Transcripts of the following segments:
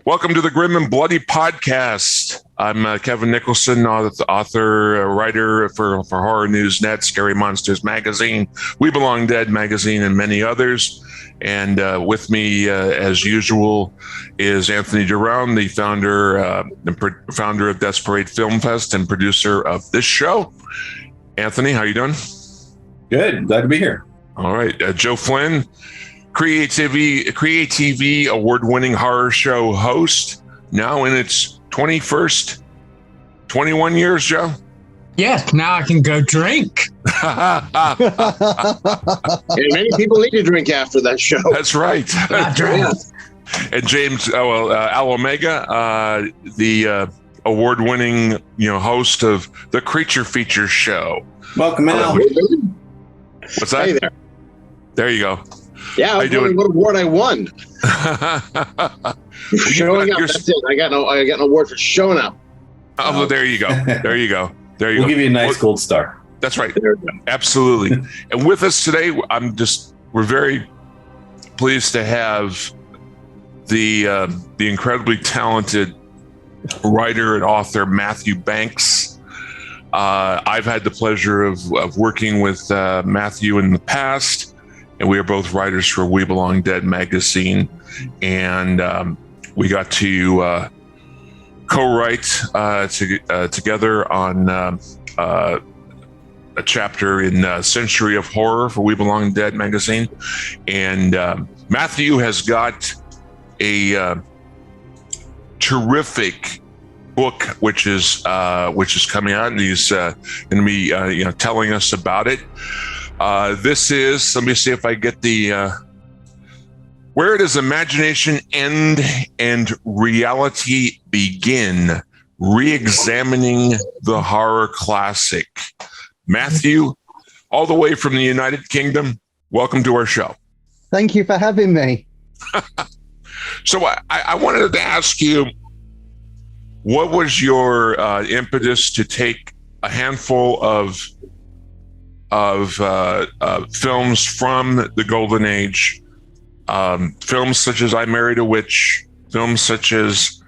Welcome to the Grim and Bloody Podcast. I'm Kevin Nicholson, author, writer for Horror News Net, Scary Monsters Magazine, We Belong Dead Magazine, and many others. And with me, as usual, is Anthony Duran, the founder of Desperate Film Fest and producer of this show. Anthony, how you doing? Good. Glad to be here. All right. Joe Flynn, Creativity award-winning horror show host, now in its 21st, 21 years, Joe? Yes, now I can go drink. And many people need to drink after that show. That's right. And James Al Omega, the award-winning host of the Creature Feature show. Welcome, Al. What's that? Hey there. There you go. Yeah, I was wondering what award I won. Showing up. That's it. I got no award for showing up. Oh, there you go. There you go. We'll give you a nice gold star. That's right. Absolutely. And with us today, we're very pleased to have the incredibly talented writer and author Matthew Banks. I've had the pleasure of working with Matthew in the past. And we are both writers for We Belong Dead magazine, and we got to co-write together on a chapter in Century of Horror for We Belong Dead magazine. And Matthew has got a terrific book which is coming out, and he's going to be telling us about it. This is, let me see if I get Where Does Imagination End and Reality Begin? Re-examining the horror classic. Matthew, all the way from the United Kingdom, welcome to our show. Thank you for having me. So I wanted to ask you, what was your impetus to take a handful of films from the Golden Age, films such as I Married a Witch, films such as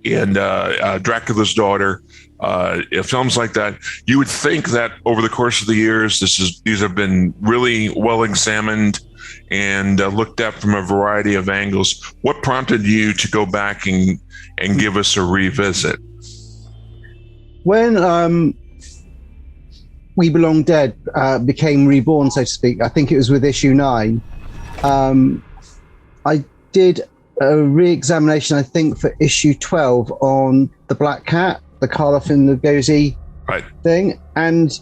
Dracula's Daughter, films like that? You would think that over the course of the years, these have been really well examined and looked at from a variety of angles. What prompted you to go back and give us a revisit? When We Belong Dead became reborn, so to speak, I think it was with issue 9. I did a re-examination, I think, for issue 12 on the Black Cat, the Karloff Lugosi thing, and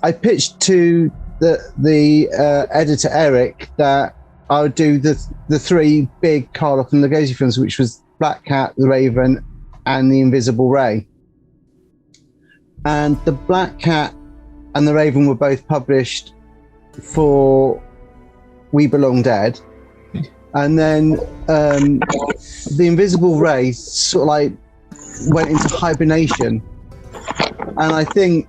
I pitched to the editor Eric that I would do the 3 big Karloff and Lugosi films, which was Black Cat, The Raven, and The Invisible Ray. And the Black Cat and The Raven were both published for We Belong Dead. And then The Invisible Ray sort of like went into hibernation. And I think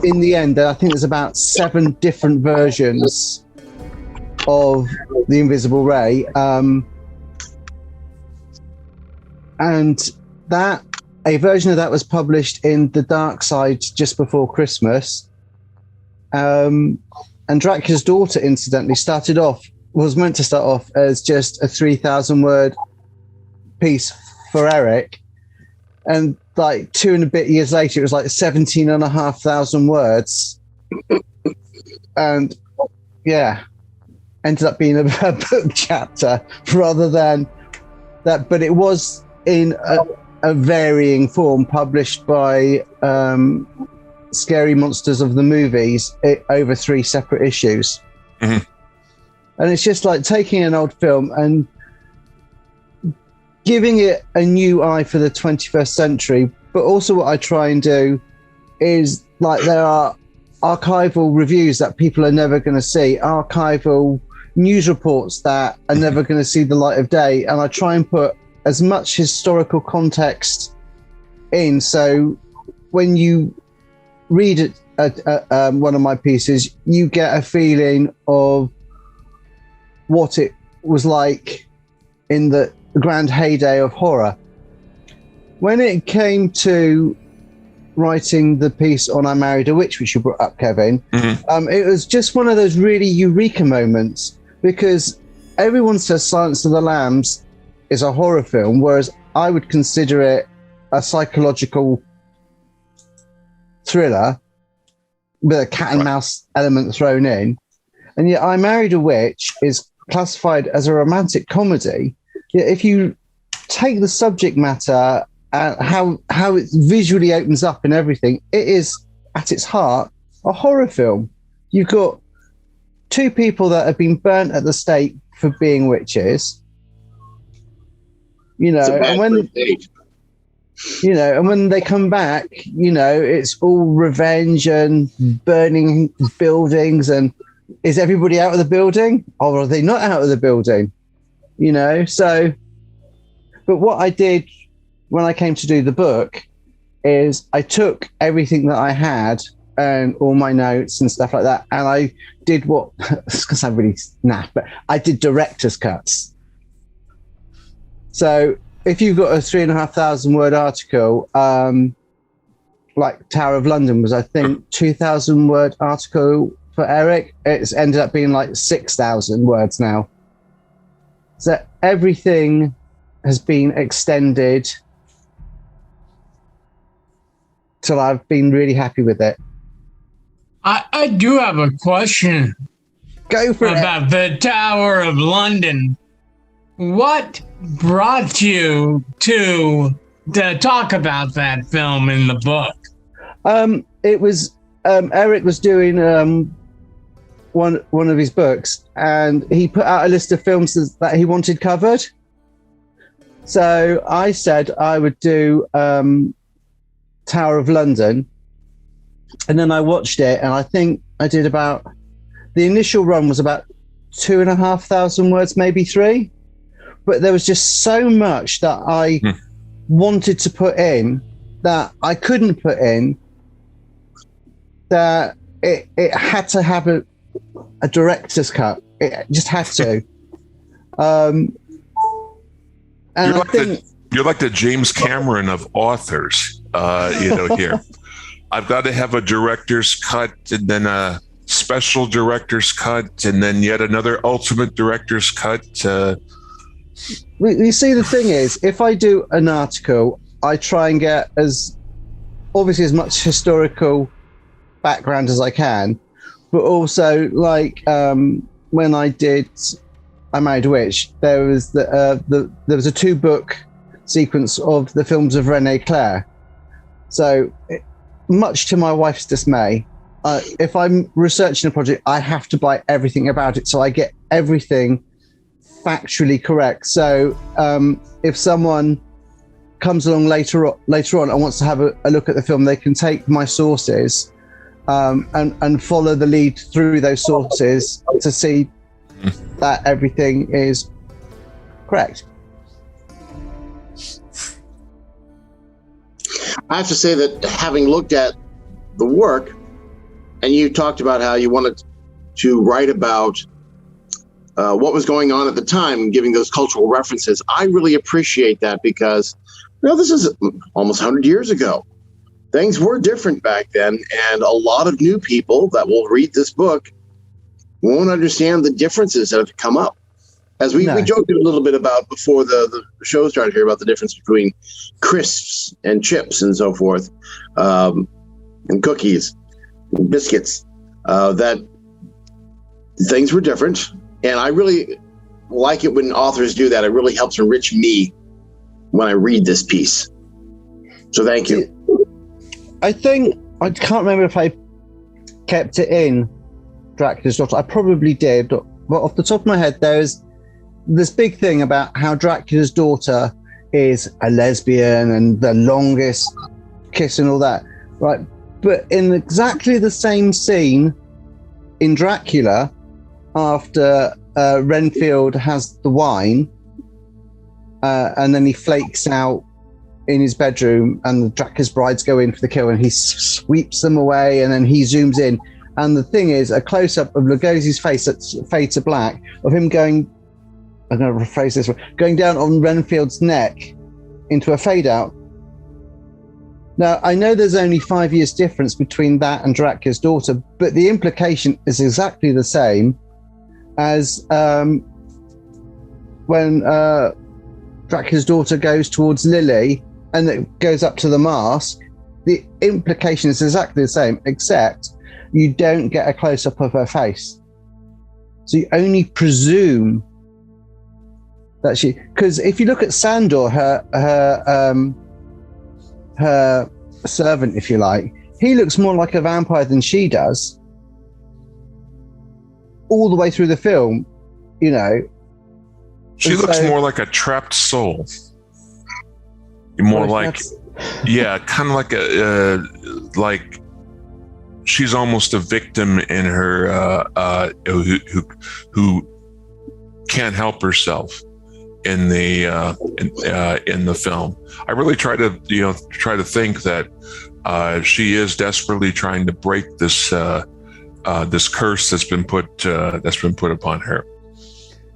in the end, I think there's about 7 different versions of The Invisible Ray. And a version of that was published in The Dark Side just before Christmas. And Dracula's Daughter, incidentally, was meant to start off as just a 3,000-word piece for Eric. And like 2 and a bit years later, it was like 17,500 words. And yeah, ended up being a book chapter rather than that. But it was in a varying form, published by Scary Monsters of the Movies over 3 separate issues. Mm-hmm. And it's just like taking an old film and giving it a new eye for the 21st century. But also what I try and do is, like, there are archival reviews that people are never going to see, archival news reports that are never going to see the light of day. And I try and put as much historical context in. So when you read one of my pieces, you get a feeling of what it was like in the grand heyday of horror. When it came to writing the piece on I Married a Witch, which you brought up, Kevin, it was just one of those really eureka moments, because everyone says Silence of the Lambs is a horror film, whereas I would consider it a psychological thriller with a cat and mouse element thrown in. And yet I Married a Witch is classified as a romantic comedy. Yet if you take the subject matter and how it visually opens up and everything, it is at its heart a horror film. You've got two people that have been burnt at the stake for being witches, and when and when they come back, it's all revenge and burning buildings. And is everybody out of the building, or are they not out of the building? So, but what I did when I came to do the book is I took everything that I had and all my notes and stuff like that, and I did because I'm really naff, but I did director's cuts. So if you've got a 3,500 word article, like Tower of London was, I think, 2,000 word article for Eric, it's ended up being like 6,000 words now. So everything has been extended till I've been really happy with it. I do have a question. Go for about the Tower of London. What brought you to talk about that film in the book? It was Eric was doing one of his books, and he put out a list of films that he wanted covered. So I said I would do Tower of London, and then I watched it, and I think I did about, the initial run was about 2,500 words, maybe 3. But there was just so much that I wanted to put in that I couldn't put in, that it had to have a director's cut. It just had to. And you're like the James Cameron of authors, here. I've got to have a director's cut, and then a special director's cut, and then yet another ultimate director's cut. You see, the thing is, if I do an article, I try and get as much historical background as I can, but also, like when I did I Married a Witch, there was there was a 2-book sequence of the films of René Clair. So, much to my wife's dismay, if I'm researching a project, I have to buy everything about it, so I get everything factually correct. So if someone comes along later on and wants to have a look at the film, they can take my sources and follow the lead through those sources to see that everything is correct. I have to say that having looked at the work, and you talked about how you wanted to write about what was going on at the time, giving those cultural references, I really appreciate that, because this is almost 100 years ago. Things were different back then, and a lot of new people that will read this book won't understand the differences that have come up. As we joked a little bit about before the show started here, about the difference between crisps and chips and so forth, and cookies and biscuits, that things were different. And I really like it when authors do that. It really helps enrich me when I read this piece. So thank you. I think, I can't remember if I kept it in Dracula's Daughter. I probably did. But off the top of my head, there's this big thing about how Dracula's daughter is a lesbian and the longest kiss and all that. Right. But in exactly the same scene in Dracula, after Renfield has the wine, and then he flakes out in his bedroom, and the Dracula's brides go in for the kill, and he sweeps them away, and then he zooms in. And the thing is, a close-up of Lugosi's face that fades to black, of him going I'm going to rephrase this one, going down on Renfield's neck into a fade out. Now, I know there's only 5 years difference between that and Dracula's daughter, but the implication is exactly the same as when Dracula's daughter goes towards Lily and it goes up to the mask. The implication is exactly the same, except you don't get a close-up of her face. So you only presume that she... Because if you look at Sandor, her servant, if you like, he looks more like a vampire than she does. All the way through the film, you know. She looks more like a trapped soul. More like, yeah, kind of like like she's almost a victim in her, who can't help herself in the film. I really try to think that she is desperately trying to break this this curse that's been put upon her.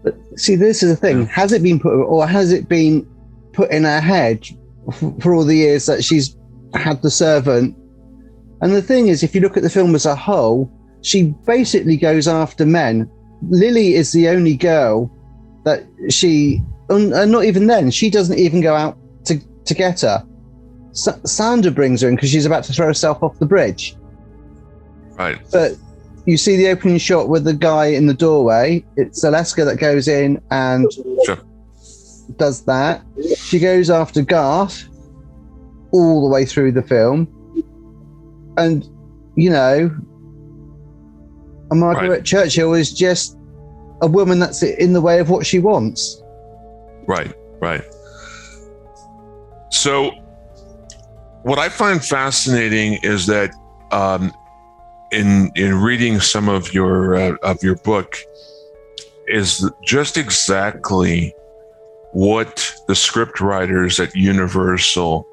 But see, this is the thing: has it been put, or has it been put in her head for all the years that she's had the servant? And the thing is, if you look at the film as a whole, she basically goes after men. Lily is the only girl that she, and not even then, she doesn't even go out to get her. Sandra brings her in because she's about to throw herself off the bridge. Right. But you see the opening shot with the guy in the doorway. It's Zaleska that goes in and does that. She goes after Garth all the way through the film. And, you know, Margaret Churchill is just a woman that's in the way of what she wants. Right. So what I find fascinating is that in reading some of your book is just exactly what the script writers at Universal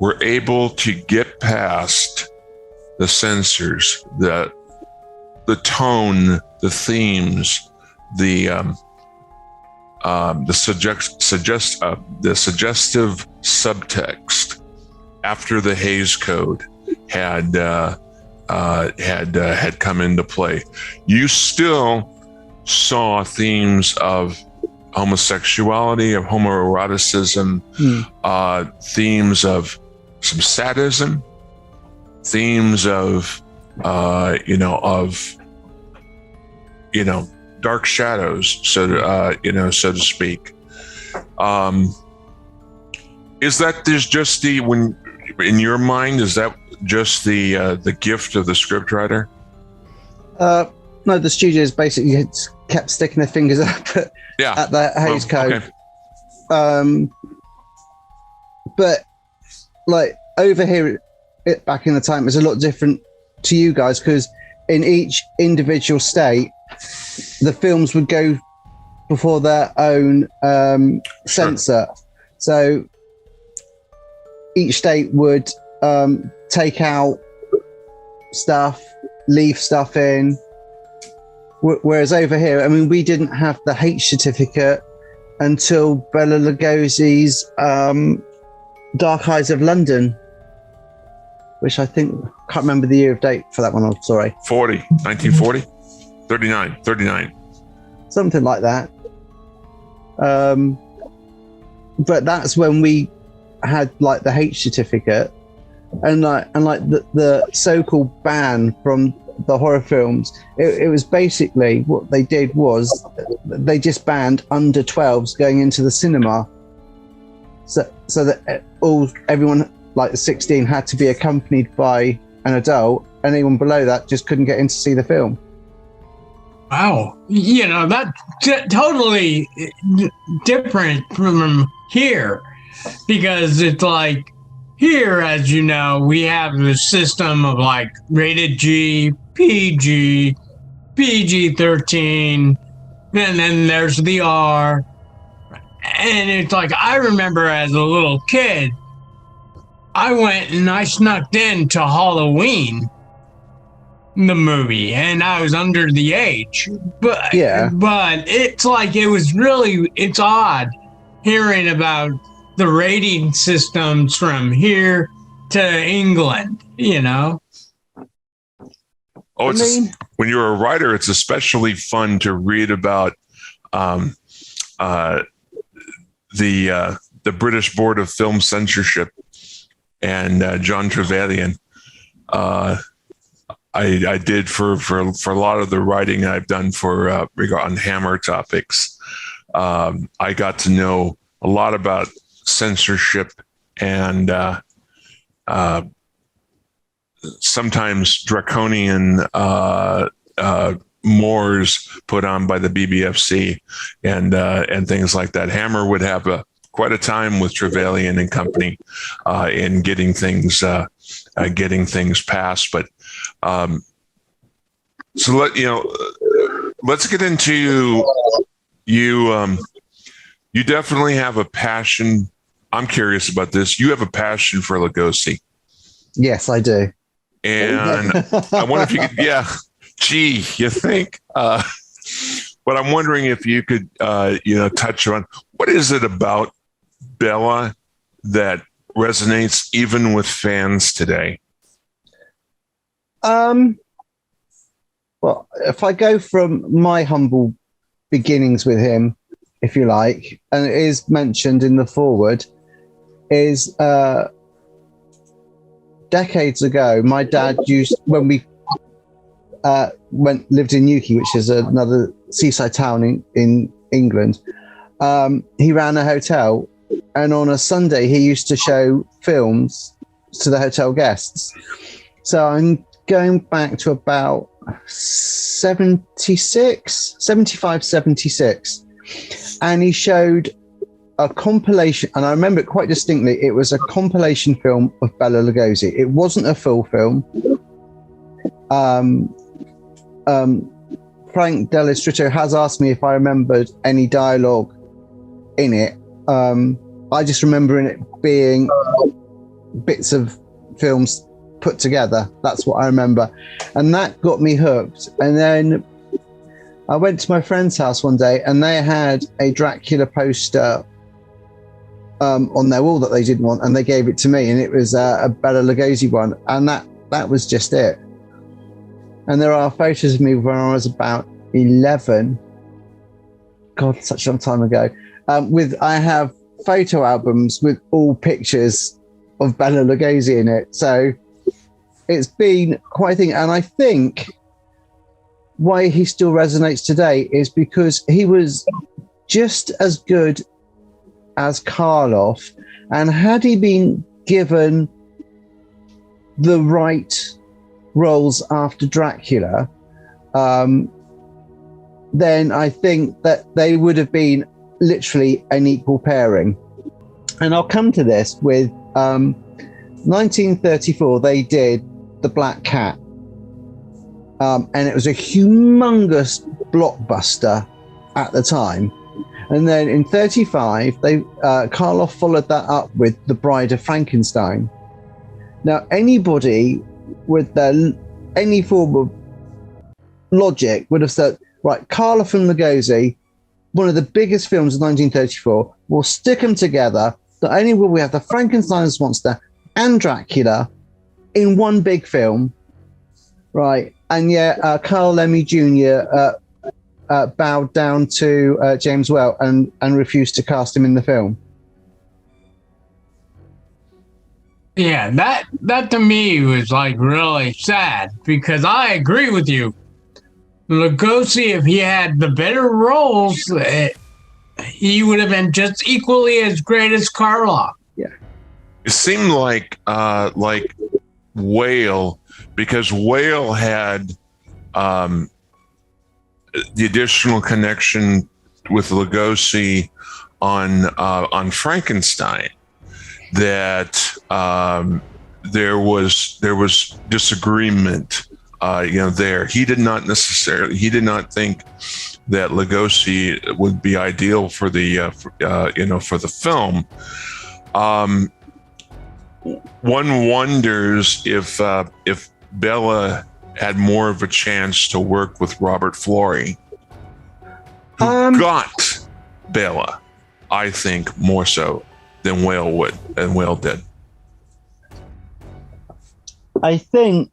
were able to get past the censors, the tone, the themes, the suggestive subtext after the Hays Code had come into play. You still saw themes of homosexuality, of homoeroticism, themes of some sadism, themes of dark shadows, so to speak. Is that there's just when in your mind, is that just the gift of the scriptwriter? No, the studios basically kept sticking their fingers up at the Hays Code. Okay. But like over here, back in the time, it was a lot different to you guys, because in each individual state, the films would go before their own censor. So each state would take out stuff, leave stuff in. Whereas over here, I mean, we didn't have the H certificate until Bela Lugosi's Dark Eyes of London, which I think, can't remember the year of date for that one, I'm sorry. 1940? 39. Something like that. But that's when we had like the H certificate, and the so-called ban from the horror films. It was basically what they did was they just banned under 12s going into the cinema, so that everyone like 16 had to be accompanied by an adult. Anyone below that just couldn't get in to see the film. Wow, that's totally different from here, because it's like here, as you know, we have the system of like rated G, PG, PG-13, and then there's the R. And it's like, I remember as a little kid, I went and I snuck in to Halloween the movie, and I was under the age. But Yeah. but it's like it's odd hearing about the rating systems from here to England. Oh, I mean, when you're a writer, it's especially fun to read about the British Board of Film Censorship and John Trevelyan. I did for a lot of the writing I've done for on Hammer topics. I got to know a lot about censorship and sometimes draconian mores put on by the BBFC and things like that. Hammer would have quite a time with Trevelyan and company in getting things passed. But so let's get into you. You definitely have a passion. I'm curious about this. You have a passion for Lugosi. yes, I do. And I wonder if you could, you think? But I'm wondering if you could, touch on what is it about Bela that resonates even with fans today? Well, if I go from my humble beginnings with him, if you like, and it is mentioned in the foreword, is decades ago, my dad when we lived in Newquay, which is another seaside town in England. He ran a hotel, and on a Sunday he used to show films to the hotel guests. So I'm going back to about 76, and he showed a compilation, and I remember it quite distinctly. It was a compilation film of Bela Lugosi. It wasn't a full film. Frank Dell'Istrito has asked me if I remembered any dialogue in it. I just remember it being bits of films put together. That's what I remember, and that got me hooked. And then I went to my friend's house one day, and they had a Dracula poster on their wall that they didn't want, and they gave it to me, and it was a Bela Lugosi one, and that was just it. And there are photos of me when I was about 11. God, such a long time ago. I have photo albums with all pictures of Bela Lugosi in it. So it's been quite a thing. And I think why he still resonates today is because he was just as good as Karloff. And had he been given the right roles after Dracula, then I think that they would have been literally an equal pairing. And I'll come to this with 1934, they did The Black Cat. And it was a humongous blockbuster at the time. And then in 35, Karloff followed that up with The Bride of Frankenstein. Now, anybody with any form of logic would have said, right, Karloff and Lugosi, one of the biggest films of 1934, we'll stick them together. Not only will we have the Frankenstein's monster and Dracula in one big film, right? And yet Carl Lemmy Jr. Bowed down to James Whale and refused to cast him in the film. Yeah, that to me was like really sad, because I agree with you. Lugosi, if he had the better roles, he would have been just equally as great as Karloff. Yeah, it seemed like Whale, because Whale had the additional connection with Lugosi on Frankenstein, that there was disagreement there. He did not think that Lugosi would be ideal for the for the film. One wonders if Bela had more of a chance to work with Robert Florey, who got Bela, I think, more so than Whale did. I think,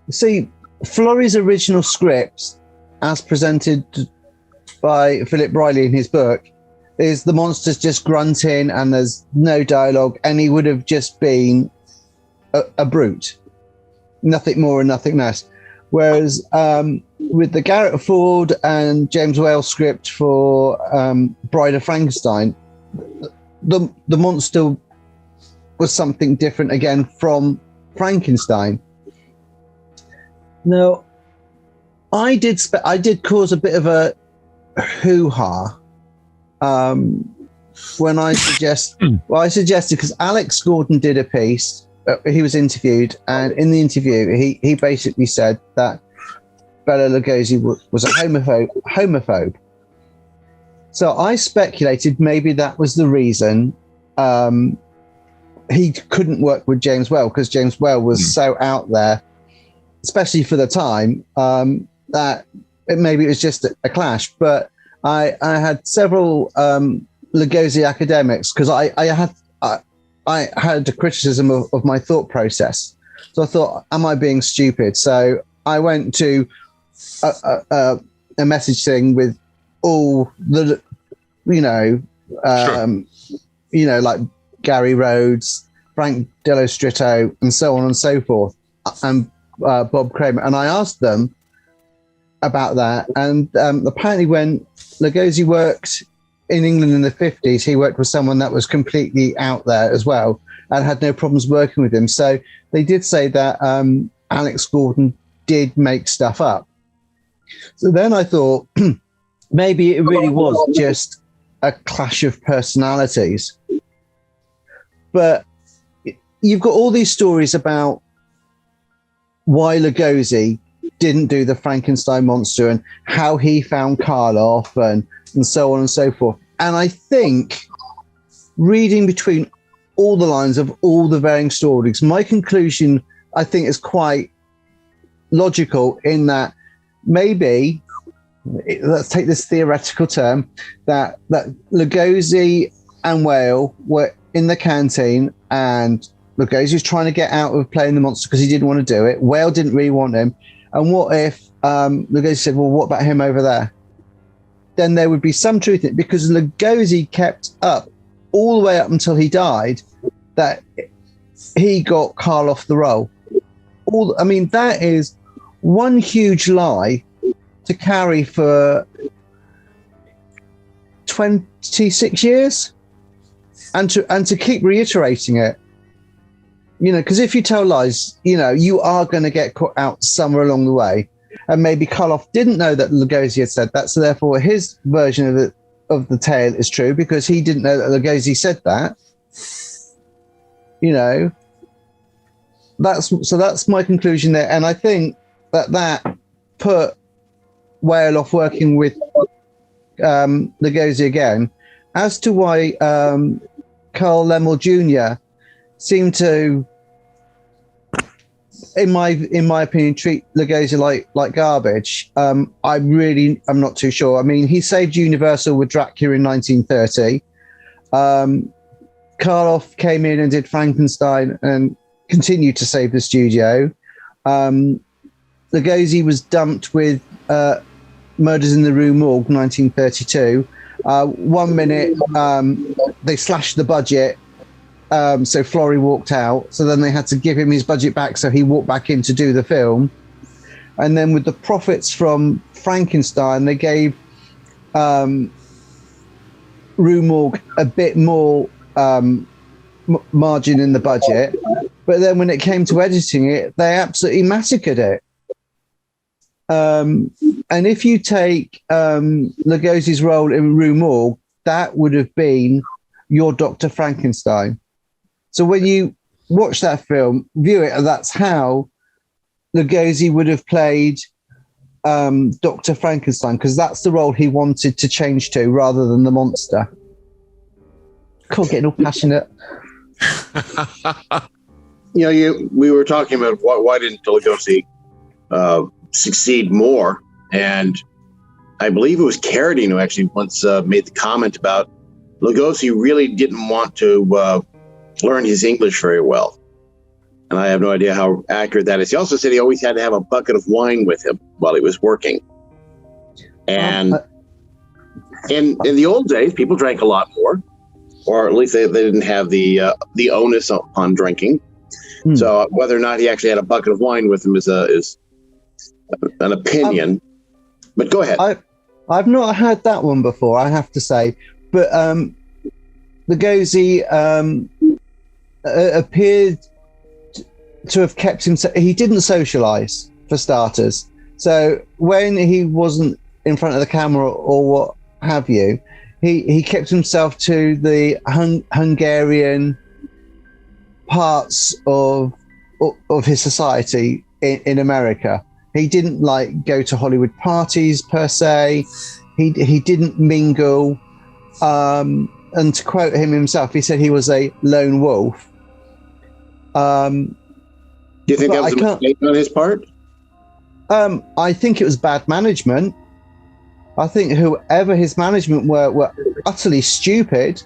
see, Florey's original script, as presented by Philip Riley in his book, is the monster's just grunting and there's no dialogue, and he would have just been a brute, nothing more and nothing less. Whereas with the Garrett Ford and James Whale script for Bride of Frankenstein, the monster was something different again from Frankenstein. Now, I did cause a bit of a hoo-ha when I suggested, because Alex Gordon did a piece, he was interviewed, and in the interview he basically said that Bela Lugosi was a homophobe. So I speculated maybe that was the reason he couldn't work with James Whale, because James Whale was so out there, especially for the time, that maybe it was just a clash. But I had several Lugosi academics, because I had a criticism of my thought process. So I thought, am I being stupid? So I went to a message thing with all the, like Gary Rhodes, Frank Dello Stritto, and so on and so forth, and Bob Kramer. And I asked them about that. And apparently when Lugosi worked in England in the 50s, he worked with someone that was completely out there as well and had no problems working with him. So they did say that Alex Gordon did make stuff up. So then I thought maybe it really was just a clash of personalities. But you've got all these stories about why Lugosi didn't do the Frankenstein monster and how he found Karloff and so on and so forth. And I think, reading between all the lines of all the varying stories, my conclusion, I think, is quite logical in that maybe, let's take this theoretical term, that Lugosi and Whale were in the canteen, and Lugosi was trying to get out of playing the monster because he didn't want to do it. Whale didn't really want him. And what if Lugosi said, well, what about him over there? Then there would be some truth in it, because Lugosi kept up all the way up until he died that he got Karloff the role. That is one huge lie to carry for 26 years and to keep reiterating it. Because if you tell lies, you are going to get caught out somewhere along the way. And maybe Karloff didn't know that Lugosi had said that, so therefore his version of the tale is true because he didn't know that Lugosi said that. That's my conclusion there, and I think that put Whale off working with Lugosi again. As to why Carl Lemmel Jr. seemed to, in my opinion, treat Lugosi like garbage. I'm not too sure. I mean, he saved Universal with Dracula in 1930. Karloff came in and did Frankenstein and continued to save the studio. Lugosi was dumped with Murders in the Rue Morgue, 1932. 1 minute they slashed the budget. So Florey walked out. So then they had to give him his budget back. So he walked back in to do the film. And then with the profits from Frankenstein, they gave Rue Morgue a bit more margin in the budget. But then when it came to editing it, they absolutely massacred it. And if you take Lugosi's role in Rue Morgue, that would have been your Dr. Frankenstein. So when you watch that film, view it, and that's how Lugosi would have played Dr. Frankenstein, because that's the role he wanted to change to rather than the monster. God, getting all passionate. we were talking about why didn't Lugosi succeed more, and I believe it was Carradine who actually once made the comment about Lugosi really didn't want to learn his English very well. And I have no idea how accurate that is. He also said he always had to have a bucket of wine with him while he was working. And in the old days, people drank a lot more, or at least they didn't have the onus on drinking. So whether or not he actually had a bucket of wine with him is an opinion. But go ahead. I've not had that one before, I have to say. But Lugosi appeared to have kept himself. He didn't socialize, for starters. So when he wasn't in front of the camera or what have you, he kept himself to the Hungarian parts of his society in America. He didn't go to Hollywood parties per se. He didn't mingle. And to quote him himself, he said he was a lone wolf. Do you think that was a mistake on his part? I think it was bad management. I think whoever his management were utterly stupid.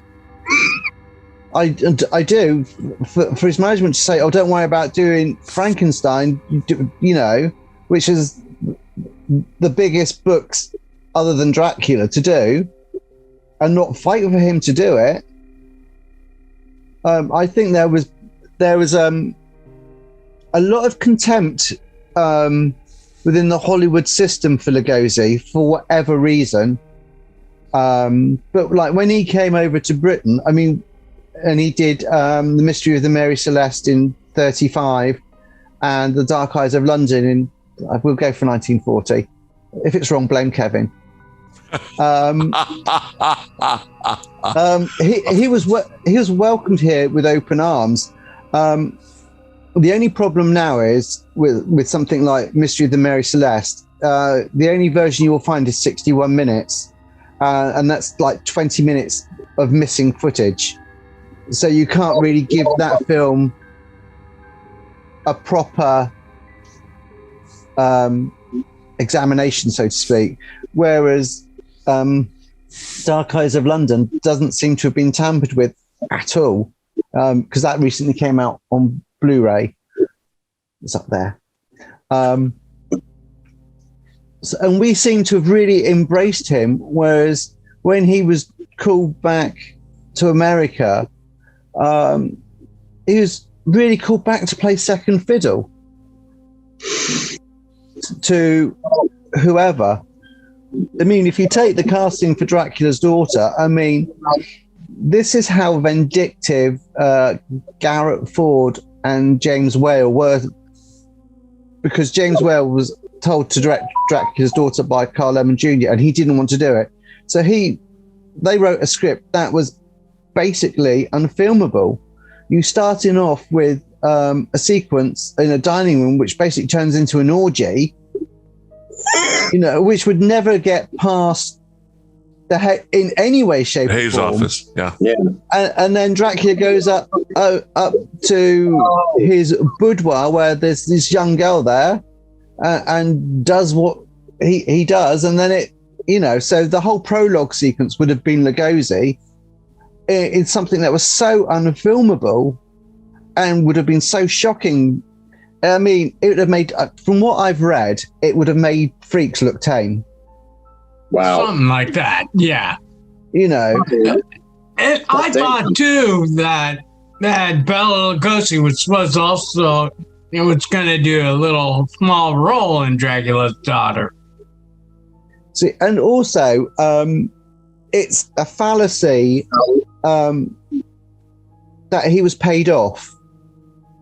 I do. For his management to say, "Oh, don't worry about doing Frankenstein," which is the biggest books other than Dracula to do, and not fight for him to do it. I think there was a lot of contempt within the Hollywood system for Lugosi for whatever reason. But when he came over to Britain, and he did The Mystery of the Mary Celeste in 1935 and The Dark Eyes of London in, we'll go for 1940. If it's wrong, blame Kevin. He was welcomed here with open arms. The only problem now is with something like Mystery of the Mary Celeste, the only version you will find is 61 minutes, and that's 20 minutes of missing footage. So you can't really give that film a proper examination, so to speak. Whereas Dark Eyes of London doesn't seem to have been tampered with at all, because that recently came out on Blu-ray. It's up there. And we seem to have really embraced him, whereas when he was called back to America, he was really called back to play second fiddle to whoever. If you take the casting for Dracula's daughter, this is how vindictive Garrett Ford and James Whale were, because James Whale was told to direct Dracula's daughter by Carl Lemon Jr. and he didn't want to do it. So they wrote a script that was basically unfilmable. You starting off with a sequence in a dining room which basically turns into an orgy, which would never get past in any way, shape, or form. Office, yeah. And then Dracula goes up to his boudoir where there's this young girl there, and does what he does, and then so the whole prologue sequence would have been Lugosi. It's something that was so unfilmable and would have been so shocking. It would have made, from what I've read, it would have made Freaks look tame. Wow. Something like that, yeah. And I thought too that Bela Lugosi was also was going to do a little small role in Dracula's daughter. See, and also, it's a fallacy that he was paid off.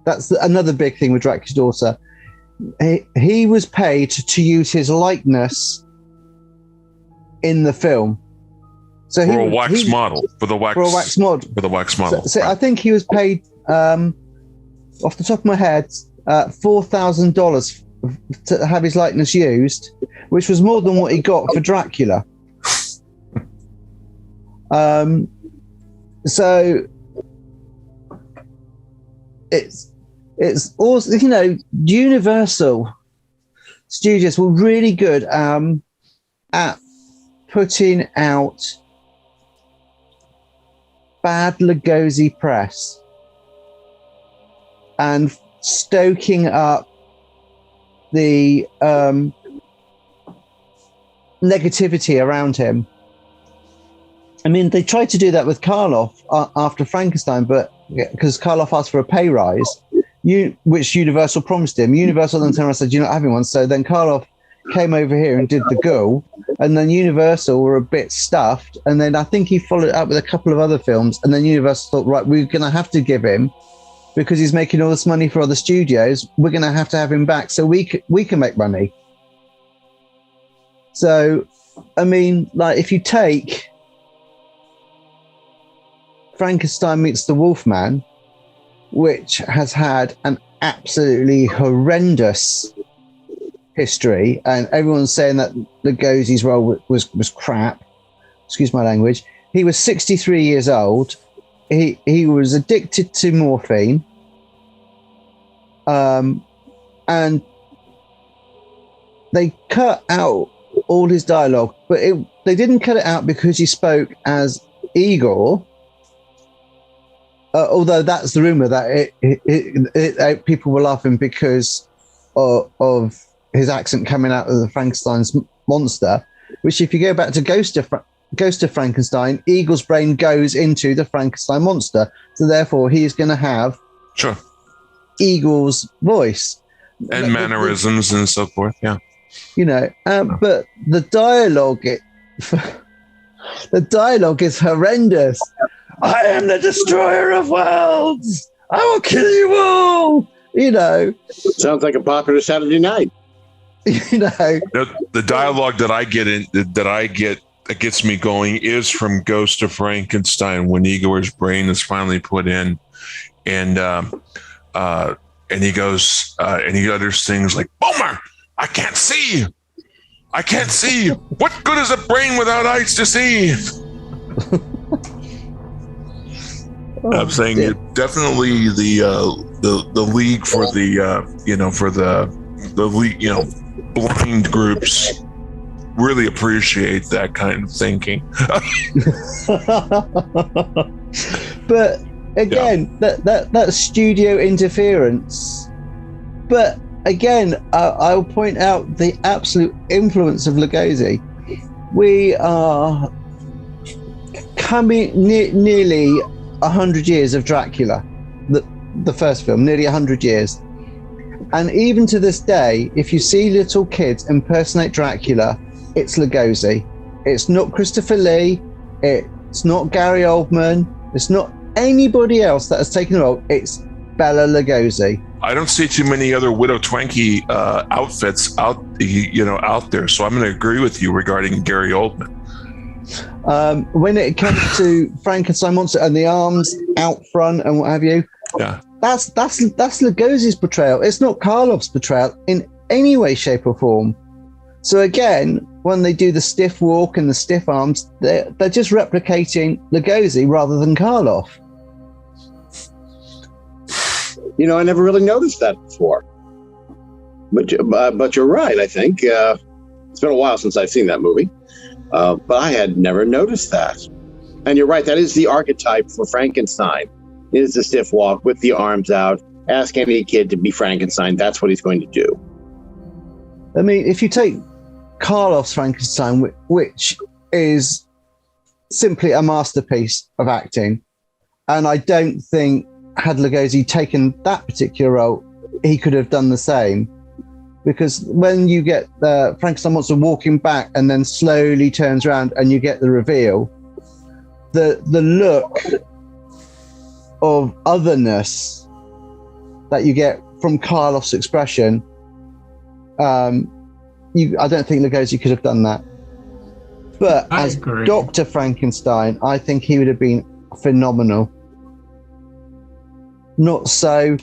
That's another big thing with Dracula's daughter. He was paid to use his likeness in the film. So for a wax model. So I think he was paid, off the top of my head, $4,000 to have his likeness used, which was more than what he got for Dracula. So it's also, Universal Studios were really good at putting out bad Lugosi press and stoking up the negativity around him. I mean, they tried to do that with Karloff after Frankenstein, but because Karloff asked for a pay rise, which Universal promised him. Universal then turned around and said, "You're not having one." So then Karloff came over here and did The Ghoul, and then Universal were a bit stuffed, and then I think he followed it up with a couple of other films, and then Universal thought, right, we're going to have to give him, because he's making all this money for other studios, we're going to have him back so we can make money. So, I mean, like, if you take Frankenstein Meets the Wolfman, which has had an absolutely horrendous history, and everyone's saying that Lugosi's role was crap. Excuse my language. He was 63 years old. He was addicted to morphine, and they cut out all his dialogue, but they didn't cut it out because he spoke as Igor. Although that's the rumor that people were laughing because of his accent coming out of the Frankenstein's monster, which if you go back to Ghost of Frankenstein, Igor's brain goes into the Frankenstein monster. So therefore he's going to have Igor's voice. And mannerisms and so forth, yeah. But the dialogue is horrendous. I am the destroyer of worlds. I will kill you all. Sounds like a popular Saturday night. The dialogue that gets me going is from Ghost of Frankenstein, when Igor's brain is finally put in, and he goes and he utters things like, "Boomer, I can't see. I can't see. What good is a brain without eyes to see?" I'm saying definitely the league for the league, blind groups really appreciate that kind of thinking. But again, that studio interference. But again, I'll point out the absolute influence of Lugosi. We are coming nearly 100 years of Dracula, the first film, nearly 100 years. And even to this day, if you see little kids impersonate Dracula, it's Lugosi. It's not Christopher Lee. It's not Gary Oldman. It's not anybody else that has taken the role. It's Bela Lugosi. I don't see too many other Widow Twankey outfits out there. So I'm going to agree with you regarding Gary Oldman. When it comes to Frankenstein monster and the arms out front and what have you, that's Lugosi's portrayal. It's not Karloff's portrayal in any way, shape, or form. So again, when they do the stiff walk and the stiff arms, they're just replicating Lugosi rather than Karloff. I never really noticed that before. But you're right. I think it's been a while since I've seen that movie. But I had never noticed that. And you're right, that is the archetype for Frankenstein. It is the stiff walk with the arms out. Ask any kid to be Frankenstein, that's what he's going to do. I mean, if you take Karloff's Frankenstein, which is simply a masterpiece of acting, and I don't think had Lugosi taken that particular role, he could have done the same. Because when you get the Frankenstein monster walking back and then slowly turns around and you get the reveal, the look of otherness that you get from Karloff's expression, I don't think Lugosi could have done that. But as Dr. Frankenstein, I think he would have been phenomenal. Not so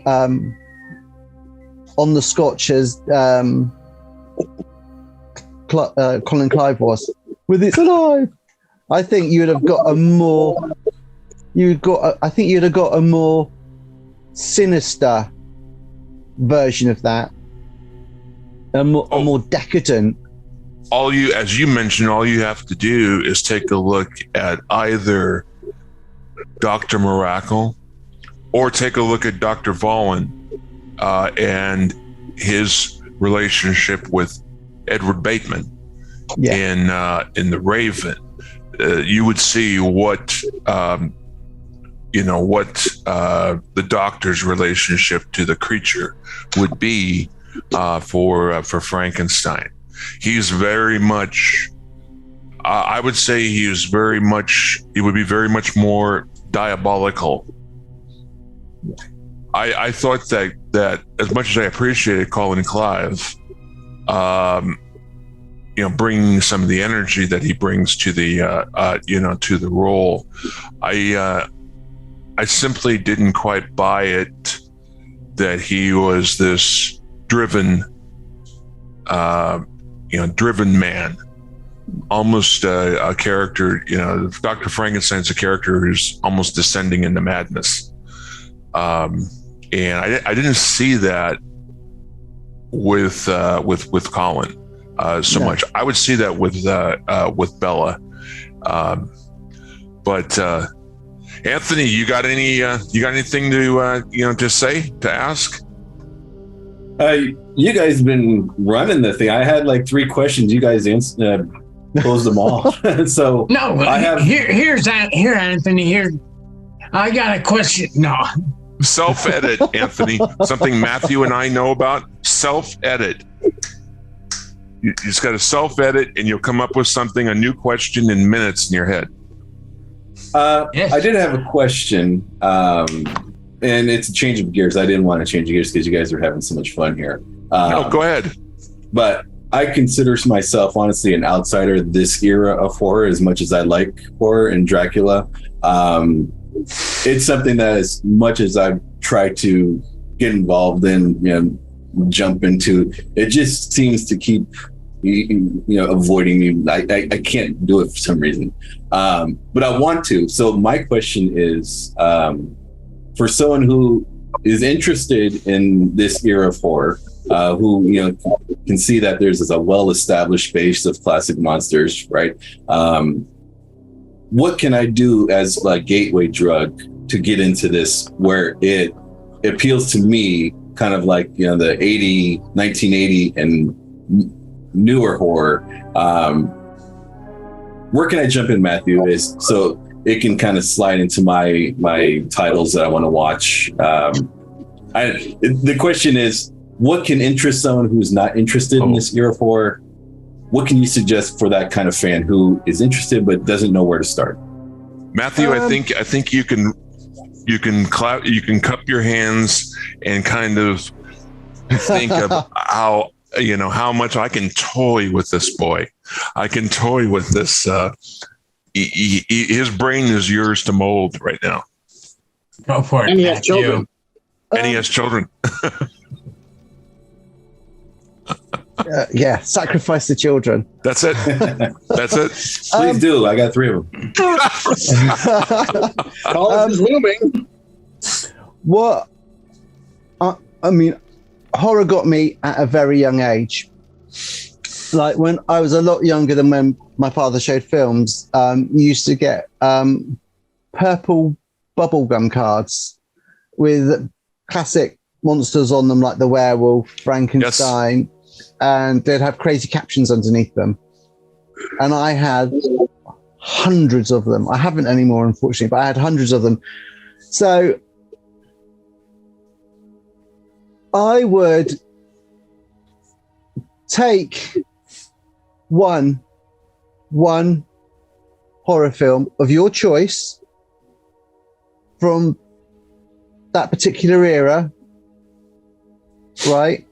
on the Scotch as Colin Clive was with It's Alive. I think you'd have got a more sinister version of that, a more decadent. As you mentioned, all you have to do is take a look at either Dr. Miracle or take a look at Dr. Volin and his relationship with Edward Bateman in The Raven. You would see what the doctor's relationship to the creature would be for Frankenstein. He's very much, I would say he would be very much more diabolical. I thought that as much as I appreciated Colin Clive, bringing some of the energy that he brings to the, to the role, I simply didn't quite buy it that he was this driven man, almost a character. Dr. Frankenstein's a character who's almost descending into madness, and I didn't see that with Colin so much. I would see that with Bela, but Anthony, you got anything to say, to ask? You guys have been running the thing. I had like 3 questions. You guys closed them all. So no, I have here, Anthony. Here, I got a question. No, self-edit, Anthony. Something Matthew and I know about. Self-edit. You just got to self-edit, and you'll come up with a new question in minutes in your head. Yes. I did have a question. And it's a change of gears. I didn't want to change gears because you guys are having so much fun here. No, go ahead. But I consider myself, honestly, an outsider this era of horror, as much as I like horror and Dracula. It's something that, as much as I've tried to get involved in, jump into, it just seems to keep, avoiding me. I can't do it for some reason. But I want to. So my question is, for someone who is interested in this era of horror, who can see that there's a well-established base of classic monsters, right? What can I do as a gateway drug to get into this, where it appeals to me, kind of like the 1980 and newer horror? Where can I jump in, Matthew? Is so it can kind of slide into my titles that I want to watch. The question is, what can interest someone who's not interested in this era of horror? What can you suggest for that kind of fan who is interested but doesn't know where to start? Matthew, I think you can clap, you can cup your hands and kind of think of how much I can toy with this boy. I can toy with this. His brain is yours to mold right now. Go for it. And he has children. And he has children. Sacrifice the children. That's it. That's it. Please do. I got 3 of them. College is looming. What? Horror got me at a very young age. Like when I was a lot younger than when my father showed films, you used to get purple bubblegum cards with classic monsters on them, like the werewolf, Frankenstein, and they'd have crazy captions underneath them. And I had hundreds of them. I haven't anymore, unfortunately, but I had hundreds of them. So I would take one horror film of your choice from that particular era, right?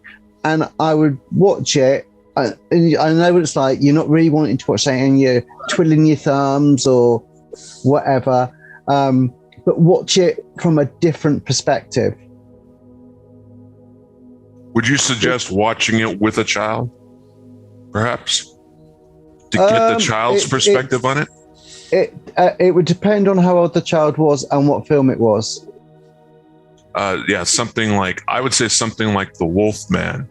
And I would watch it. I know what it's like. You're not really wanting to watch something and you're twiddling your thumbs or whatever, but watch it from a different perspective. Would you suggest watching it with a child, perhaps, to get the child's perspective on it? It would depend on how old the child was and what film it was. something like, I would say something like The Wolfman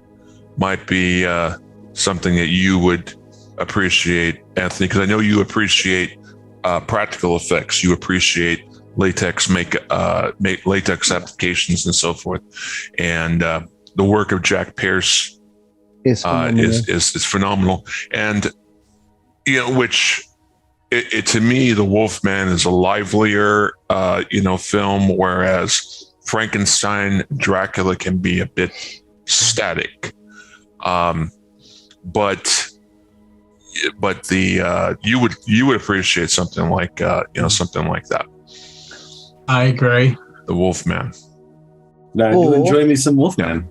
might be something that you would appreciate, Anthony, because I know you appreciate practical effects. You appreciate latex latex applications and so forth. And the work of Jack Pierce is phenomenal. And which to me, The Wolfman is a livelier film, whereas Frankenstein, Dracula can be a bit static. But the you would appreciate something like something like that. I agree. The Wolfman. Now, I do enjoy me some Wolfman.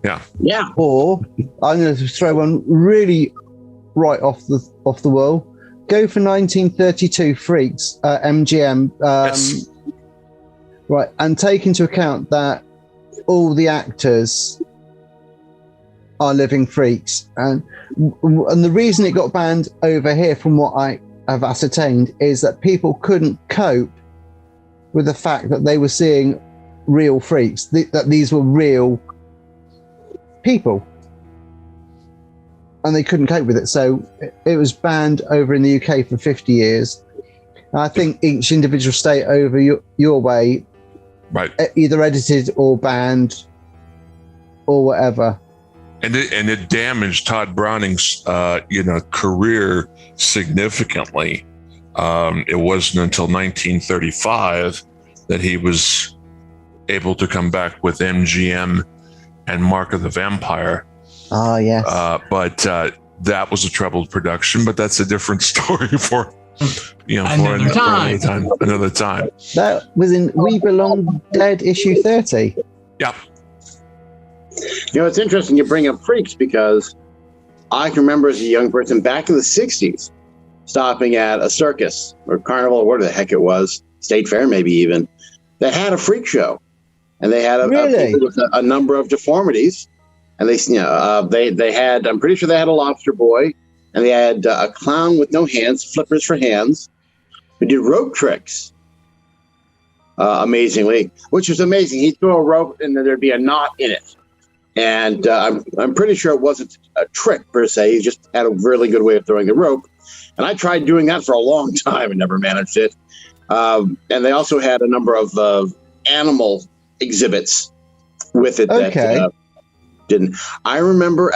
Yeah. Or I'm going to throw one really right off the wall. Go for 1932 Freaks, MGM. Yes. Right, and take into account that all the actors are living freaks, and the reason it got banned over here, from what I have ascertained, is that people couldn't cope with the fact that they were seeing real freaks, that these were real people, and they couldn't cope with it. So it was banned over in the UK for 50 years. And I think each individual state over your way, right, either edited or banned or whatever. And it damaged Todd Browning's career significantly. It wasn't until 1935 that he was able to come back with MGM and Mark of the Vampire. Oh, yes. But that was a troubled production, but that's a different story for another time. That was in We Belong Dead issue 30. Yeah. It's interesting you bring up Freaks, because I can remember as a young person back in the 60s stopping at a circus or carnival, or whatever the heck it was, State Fair maybe even, that had a freak show. And they had people with a number of deformities. And they had, I'm pretty sure they had a lobster boy, and they had a clown with no hands, flippers for hands, who did rope tricks. Amazingly, which was amazing. He'd throw a rope and then there'd be a knot in it. And I'm pretty sure it wasn't a trick per se. He just had a really good way of throwing the rope. And I tried doing that for a long time and never managed it. And they also had a number of animal exhibits with it. Okay. That didn't. I remember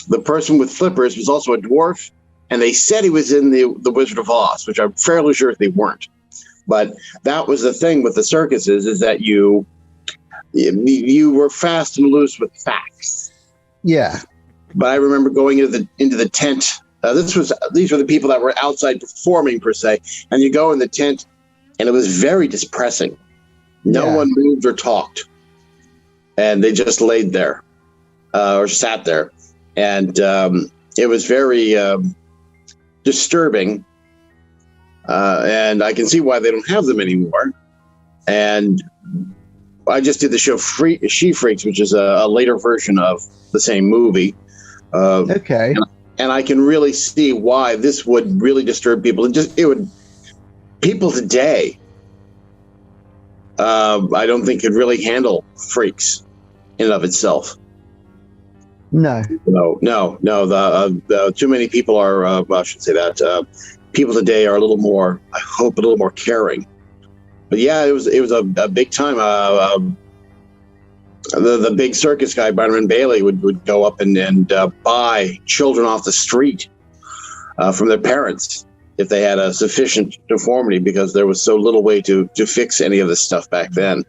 the person with flippers was also a dwarf, and they said he was in the Wizard of Oz, which I'm fairly sure they weren't. But that was the thing with the circuses, is that you were fast and loose with facts. Yeah. But I remember going into the tent. These were the people that were outside performing per se, and you go in the tent, and it was very depressing. No one moved or talked, and they just laid there or sat there, and it was very disturbing. And I can see why they don't have them anymore. And I just did the show She Freaks, which is a later version of the same movie. Okay. And I can really see why this would really disturb people. People today, I don't think could really handle freaks in and of itself. No. The too many people are. I should say that people today are a little more. I hope a little more caring. But yeah, it was a big time. The big circus guy, Byron Bailey, would go up and buy children off the street from their parents if they had a sufficient deformity, because there was so little way to fix any of this stuff back then.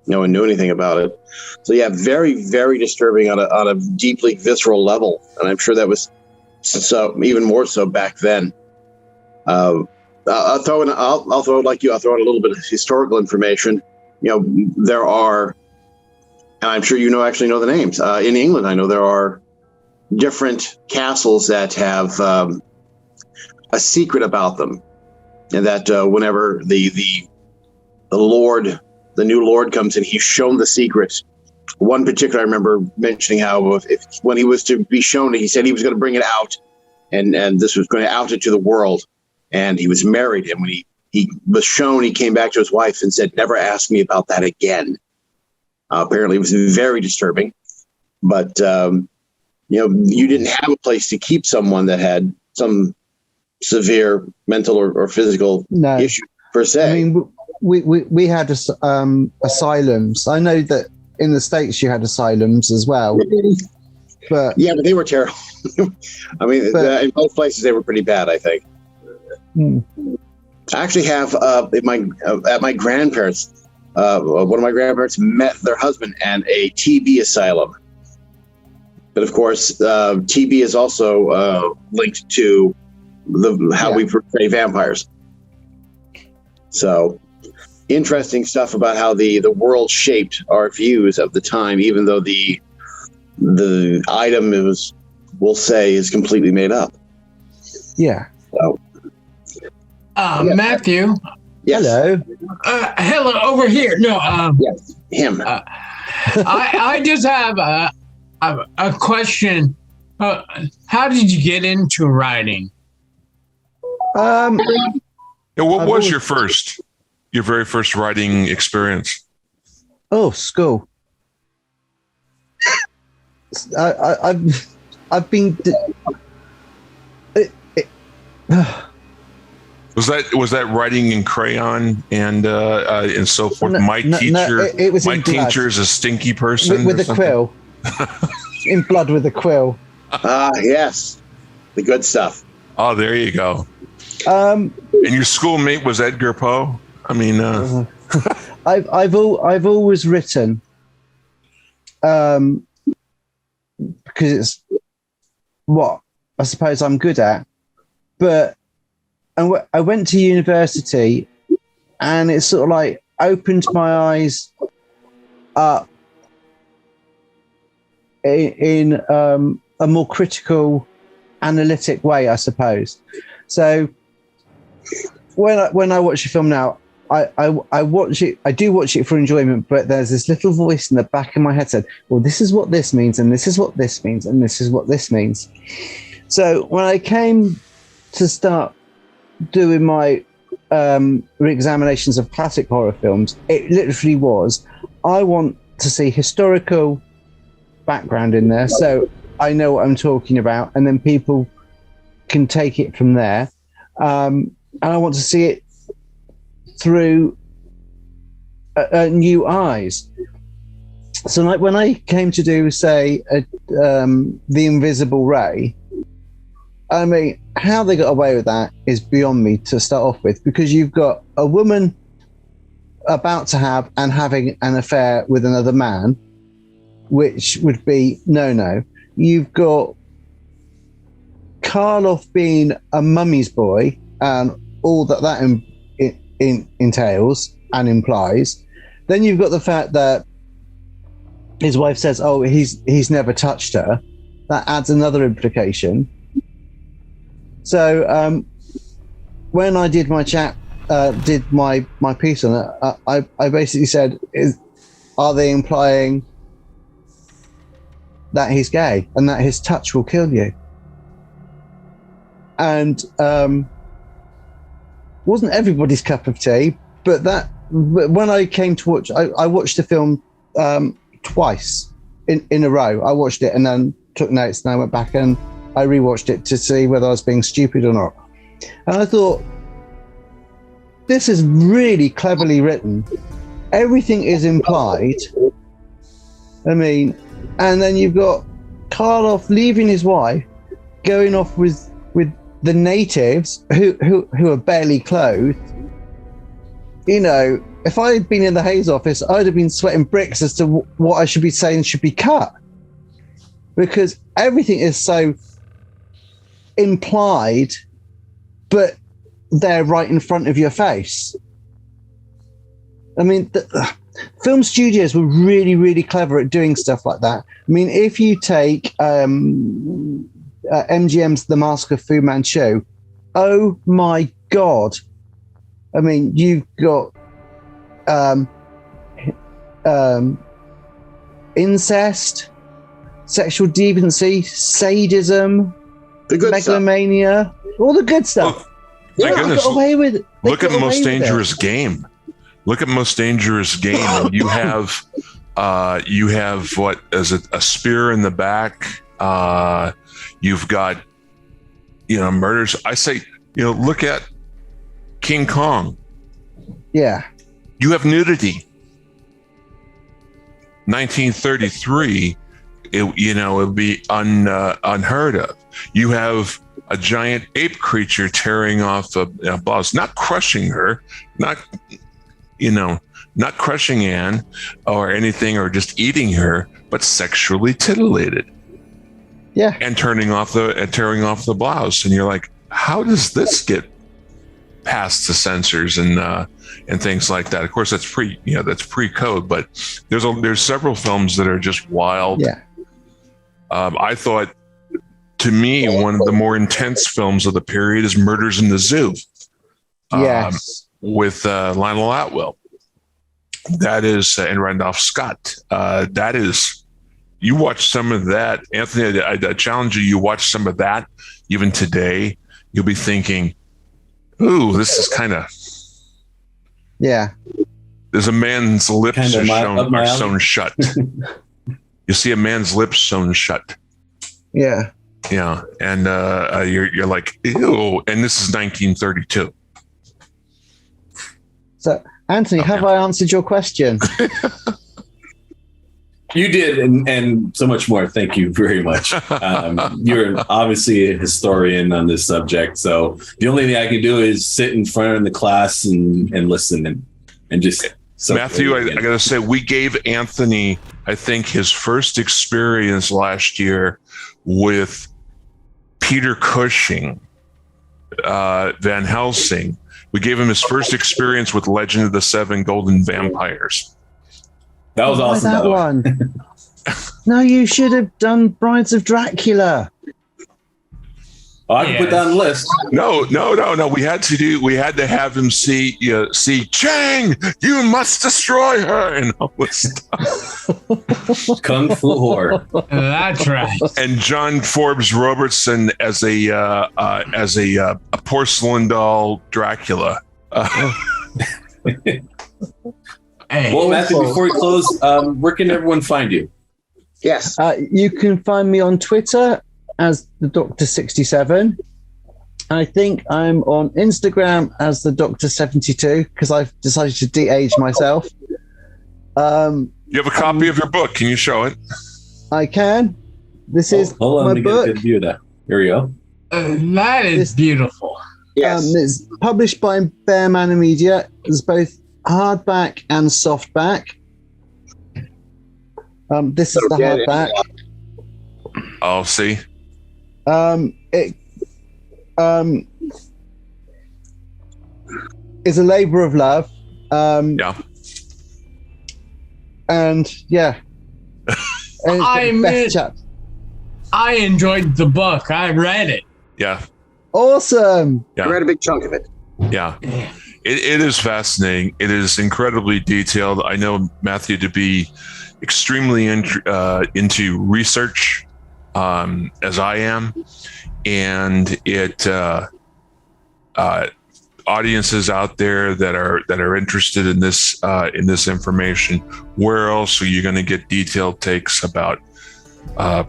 No one knew anything about it. So yeah, very, very disturbing on a deeply visceral level, and I'm sure that was so even more so back then. I'll throw in a little bit of historical information. There are, and I'm sure actually know the names. In England, I know there are different castles that have a secret about them, and that whenever the new lord comes in, he's shown the secret. One particular, I remember mentioning how when he was to be shown it, he said he was going to bring it out, and this was going to out it to the world. And he was married, and when he he was shown, he came back to his wife and said, "Never ask me about that again." Apparently, it was very disturbing. But you didn't have a place to keep someone that had some severe mental or physical issue per se. I mean, we had asylums. I know that in the States you had asylums as well. But yeah, but they were terrible. I mean, in both places they were pretty bad, I think. I actually have at my grandparents. One of my grandparents met their husband at a TB asylum. But of course, TB is also linked to how we portray vampires. So, interesting stuff about how the world shaped our views of the time, even though the item we'll say, is completely made up. Yeah. So, Matthew. Yes. Hello. Hello, over here. No. Yes, him. I just have a question. How did you get into writing? What was your very first writing experience? Oh, school. I've been. Was that writing in crayon and so forth? My teacher's a stinky person with a quill. In blood with a quill. Yes, the good stuff. Oh, there you go. And your schoolmate was Edgar Poe. I mean, I've always written, because it's what I suppose I'm good at. But I went to university, and it sort of like opened my eyes up in a more critical, analytic way, I suppose. So when I watch a film now, I watch it. I do watch it for enjoyment, but there's this little voice in the back of my head said, "Well, this is what this means, and this is what this means, and this is what this means." So when I came to start doing my re-examinations of classic horror films, it literally was, I want to see historical background in there, so I know what I'm talking about, and then people can take it from there. And I want to see it through new eyes. So like when I came to do, say, The Invisible Ray, I mean, how they got away with that is beyond me to start off with, because you've got a woman about to have and having an affair with another man, which would be no. You've got Karloff being a mummy's boy and all that entails and implies. Then you've got the fact that his wife says, "Oh, he's never touched her." That adds another implication. So when I did my did my piece on it, I basically said, are they implying that he's gay and that his touch will kill you? And wasn't everybody's cup of tea, but when I came to watch, I watched the film twice in a row. I watched it and then took notes, and I went back and I rewatched it to see whether I was being stupid or not. And I thought, this is really cleverly written. Everything is implied. I mean, and then you've got Karloff leaving his wife, going off with the natives who are barely clothed. You know, if I had been in the Hayes office, I'd have been sweating bricks as to what I should be saying should be cut, because everything is so implied, but they're right in front of your face. I mean, film studios were really, really clever at doing stuff like that. I mean, if you take MGM's The Mask of Fu Manchu, oh my God. I mean, you've got incest, sexual deviancy, sadism, megalomania, all the good stuff. Thank They goodness. got away with it. They Look at got away Most with it. Dangerous Game. Look at Most Dangerous Game. And you have what is it? A spear in the back. You've got, murders. I say, look at King Kong. Yeah. You have nudity. 1933, it'd be unheard of. You have a giant ape creature tearing off a blouse, not crushing her, not crushing Anne or anything, or just eating her, but sexually titillated. Yeah. And tearing off the blouse, and you're like, how does this get past the censors and things like that? Of course, that's pre-code, but there's several films that are just wild. Yeah. I thought, to me, one of the more intense films of the period is Murders in the Zoo. Yes. With Lionel Atwill. That is, and Randolph Scott. That is, you watch some of that, Anthony. I challenge you. You watch some of that, even today, you'll be thinking, "Ooh, this is kind of." Yeah. There's a man's lips Kinda are sewn shut. You see a man's lips sewn shut. Yeah. Yeah, and you're like, ew. And this is 1932. So, Anthony, Okay. have I answered your question? You did, and so much more. Thank you very much. You're obviously a historian on this subject, so the only thing I can do is sit in front of the class and listen and just. Matthew, I got to say, we gave Anthony, I think, his first experience last year with Peter Cushing, Van Helsing. We gave him his first experience with Legend of the Seven Golden Vampires. That was Why awesome. that one? No, you should have done Brides of Dracula. Oh, I can put that on the list. No. We had to have him see Chang, you must destroy her, and all this stuff. Kung Fu horror. That's right. And John Forbes Robertson as a porcelain doll Dracula. Hey, Well, Matthew, before we close, where can everyone find you? Yes. You can find me on Twitter as the Doctor 67. I think I'm on Instagram as the Doctor 72 because I've decided to de-age myself. You have a copy of your book. Can you show it? I can. This is Hold on, my let me get a book. good view of that. Here we go. that is beautiful. Yes. It's published by Bear Manor Media. It's both hardback and softback. This is the Okay. hardback. Oh, see. It is a labor of love. Yeah. And yeah. And it's I the best miss- chap. I enjoyed the book. I read it. Yeah. Awesome. Yeah. I read a big chunk of it. Yeah. It is fascinating. It is incredibly detailed. I know Matthew to be extremely into research, as I am, and it audiences out there that are interested in this information. Where else are you going to get detailed takes about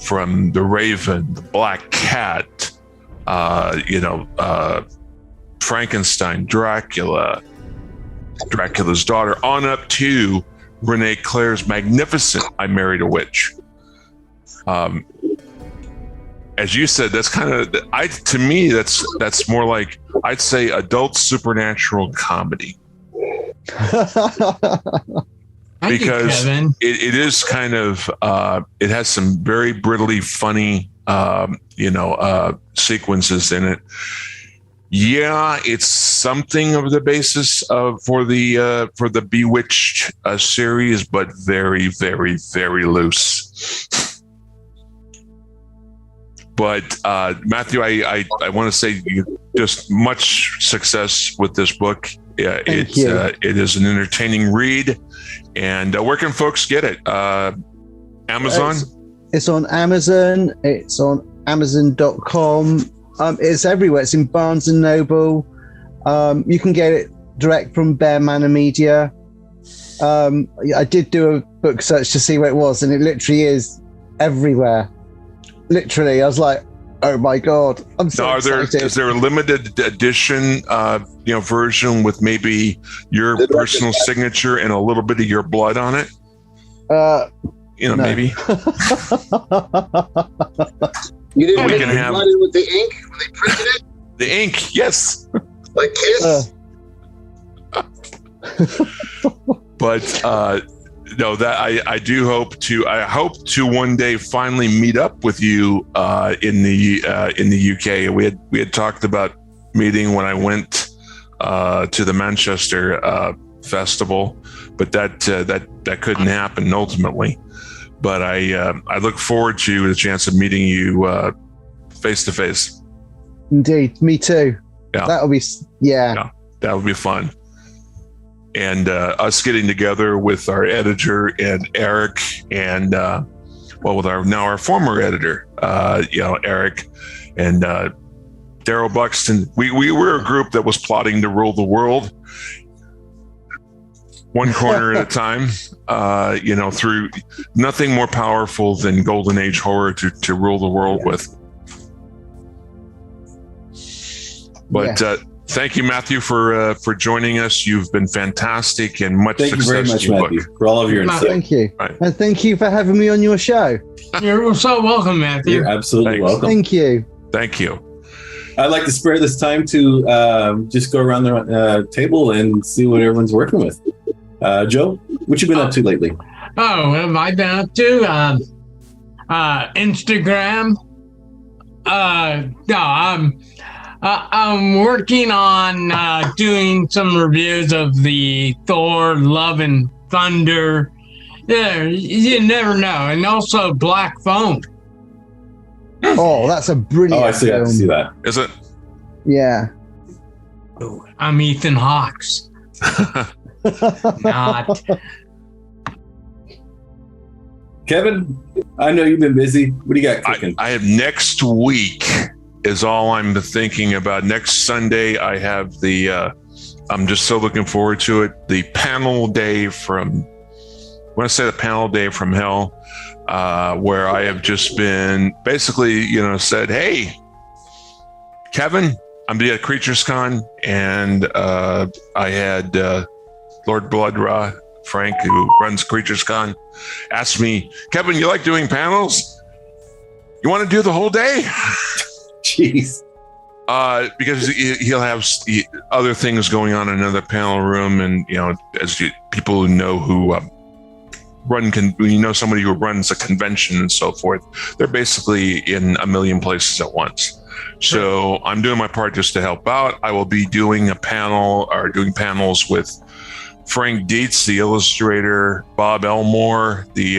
from the Raven, the Black Cat, Frankenstein, Dracula, Dracula's daughter, on up to Renee Claire's magnificent I Married a Witch. As you said, that's kind of, to me, that's more like, I'd say, adult supernatural comedy. Thank you, Because Kevin. it is kind of, it has some very brittly funny, sequences in it. Yeah, it's something of the basis for the Bewitched series, but very, very, very loose. But Matthew, I want to say just much success with this book. Thank you. It is an entertaining read. And where can folks get it? Amazon? It's on Amazon. It's on Amazon.com. It's everywhere. It's in Barnes and Noble. You can get it direct from Bear Manor Media. I did do a book search to see where it was, and it literally is everywhere. Literally, I was like, "Oh my god, I'm so excited!" Is there a limited edition, version with maybe your personal signature and a little bit of your blood on it? No. Maybe. You didn't We make can it have- bloody with the ink when they printed it, The ink, yes. like Kiss. But no, that I do hope to. I hope to one day finally meet up with you in the UK. We had talked about meeting when I went to the Manchester festival, but that couldn't happen ultimately. But I look forward to the chance of meeting you face to face. Indeed, me too. Yeah. That'll be That would be fun. And us getting together with our editor and Eric, and with our former editor, Eric and Daryl Buxton. We were a group that was plotting to rule the world, one corner at a time. Through nothing more powerful than Golden Age horror to rule the world with. But thank you, Matthew, for joining us. You've been fantastic, and much Thank you success very much, to your Matthew, book. for all of your insight. Thank you, Right. and thank you for having me on your show. You're so welcome, Matthew. You're absolutely Thanks. welcome. Thank you. Thank you. I'd like to spare this time to just go around the table and see what everyone's working with. Joe, what you been up to lately? Oh, what have I been up to? Instagram. No, I'm working on doing some reviews of the Thor: Love and Thunder. Yeah, you never know. And also Black Phone. Oh, that's a brilliant Oh, I see. I film. see that. Is it? Yeah. I'm Ethan Hawke's. Not. Kevin, I know you've been busy. What do you got cooking? I have next week is all I'm thinking about. Next Sunday, I have I'm just so looking forward to it. The panel day from hell, where I have just been basically, said, hey, Kevin, I'm at Creatures Con, and I had Lord Bloodraw, Frank, who runs Creatures Con, asked me, Kevin, you like doing panels? You want to do the whole day? Jeez. Because he'll have other things going on in another panel room, and people who know who somebody who runs a convention and so forth, they're basically in a million places at once. So I'm doing my part just to help out. I will be doing doing panels with Frank Dietz, the illustrator, Bob Elmore, the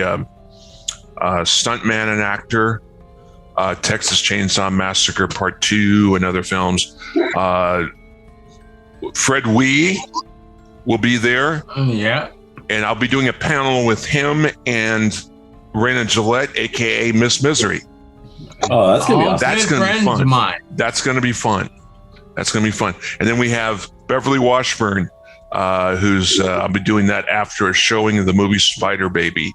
stuntman and actor, Texas Chainsaw Massacre Part 2 and other films. Fred Wee will be there. Yeah. And I'll be doing a panel with him and Raina Gillette, aka Miss Misery. Oh, that's gonna be All awesome. That's good gonna be friends fun. of mine. That's going to be fun. And then we have Beverly Washburn, who's I'll be doing that after a showing of the movie Spider Baby.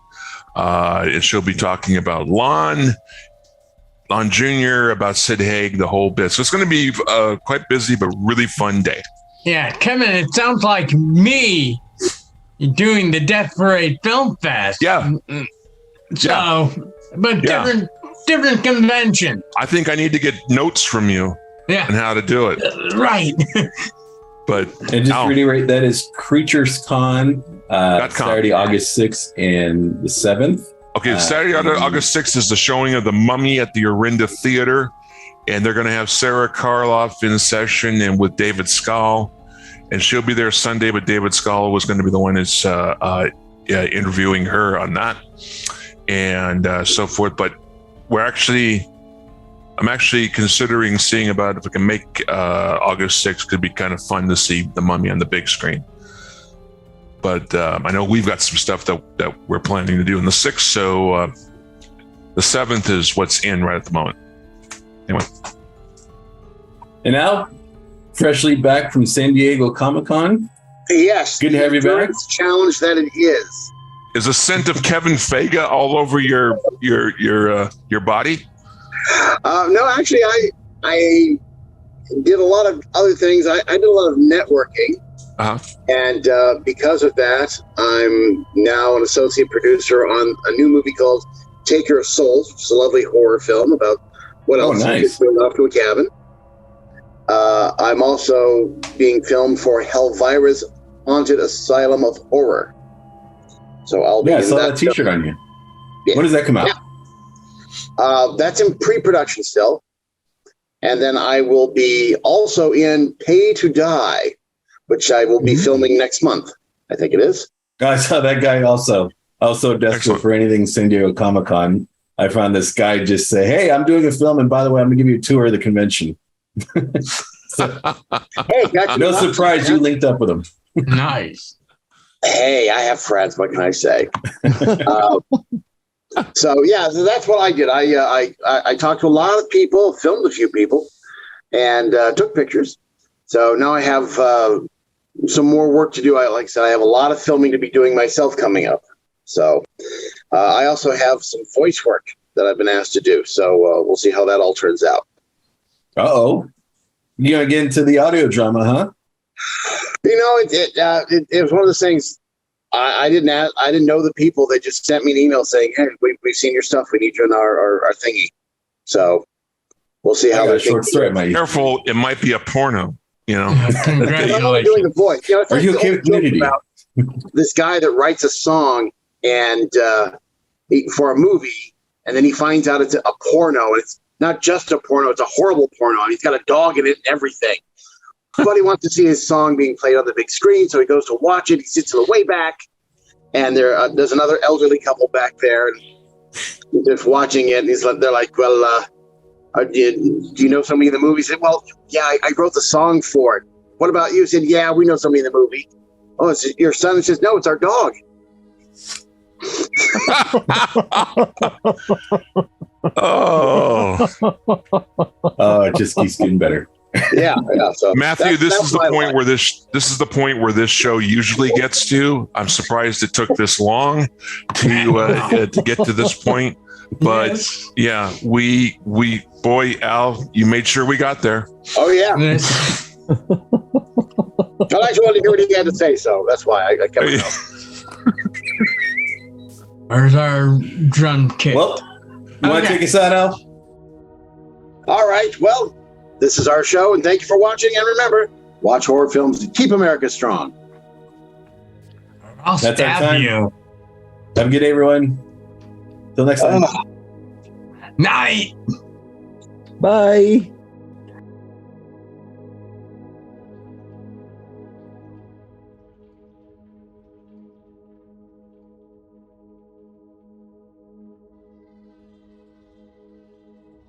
And she'll be talking about Lon Jr., about Sid Haig, the whole bit. So it's going to be quite busy, but really fun day. Yeah, Kevin, it sounds like me doing the Death Parade Film Fest. Yeah. So, but Yeah. different convention. I think I need to get notes from you on Yeah, how to do it. right. But And just now- to reiterate, that is Creatures Con, .com. Saturday, August 6th and the 7th. Okay, Saturday, August 6th is the showing of The Mummy at the Orinda Theater. And they're going to have Sarah Karloff in session and with David Scull. And she'll be there Sunday, but David Scull was going to be the one that's interviewing her on that and so forth. But I'm actually considering seeing about if we can make August 6th. Could be kind of fun to see The Mummy on the big screen. But I know we've got some stuff that we're planning to do in the 6th. So the 7th is what's in right at the moment. Anyway. And now freshly back from San Diego Comic-Con. Yes. Good to have you back. Challenge that it is. Is a scent of Kevin Fega all over your body? No, actually, I did a lot of other things. I did a lot of networking. Uh-huh. And because of that, I'm now an associate producer on a new movie called Taker of Souls, which is a lovely horror film about what else nice. going off to a cabin. I'm also being filmed for Helvira's Haunted Asylum of Horror. So I'll be I in saw that that T-shirt on you. Yeah. When does that come out? Yeah. That's in pre-production still. And then I will be also in Pay to Die, which I will be filming next month. I think it is. I saw that guy also desperate Excellent. for anything San Diego Comic-Con. I found this guy just say, "Hey, I'm doing a film, and by the way, I'm going to give you a tour of the convention." Hey, got No surprise you linked up with him. Nice. Hey, I have friends. What can I say? So that's what I did. I talked to a lot of people, filmed a few people, and took pictures. So now I have some more work to do. Like I said, I have a lot of filming to be doing myself coming up. So I also have some voice work that I've been asked to do. So we'll see how that all turns out. Uh-oh. You're going to get into the audio drama, huh? You know, it was one of those things. I didn't know the people. They just sent me an email saying, "Hey, we've seen your stuff. We need you in our thingy." So we'll see how I got a that short story. Careful, it might be a porno. You know. I'm only doing Congratulations. the voice. You know, it's Are like you the okay old with joke nudity? about this guy that writes a song and for a movie, and then he finds out it's a porno, and it's not just a porno; it's a horrible porno, and he's got a dog in it and everything. But he wants to see his song being played on the big screen, so he goes to watch it. He sits in the way back, and there's another elderly couple back there, and he's just watching it. And they're like, "Well, do you know somebody in the movie?" He said, "Well, yeah, I wrote the song for it. What about you?" He said, "Yeah, we know somebody in the movie." "Oh, it's your son?" He says, "No, it's our dog." Oh, It just keeps getting better. Yeah. So Matthew, this that's is the my point life. where this show usually gets to. I'm surprised it took this long to get to this point. But Yes. we boy, Al, you made sure we got there. Oh yeah. Yes. I actually wanted to hear what he had to say, so that's why I kept it up. Where's our drum kit? Well, you want to Okay. take us out, Al? All right. Well, this is our show, and thank you for watching. And remember, watch horror films and keep America strong. I'll That's our stab time. you. Have a good day, everyone. Till next time. Night. Bye.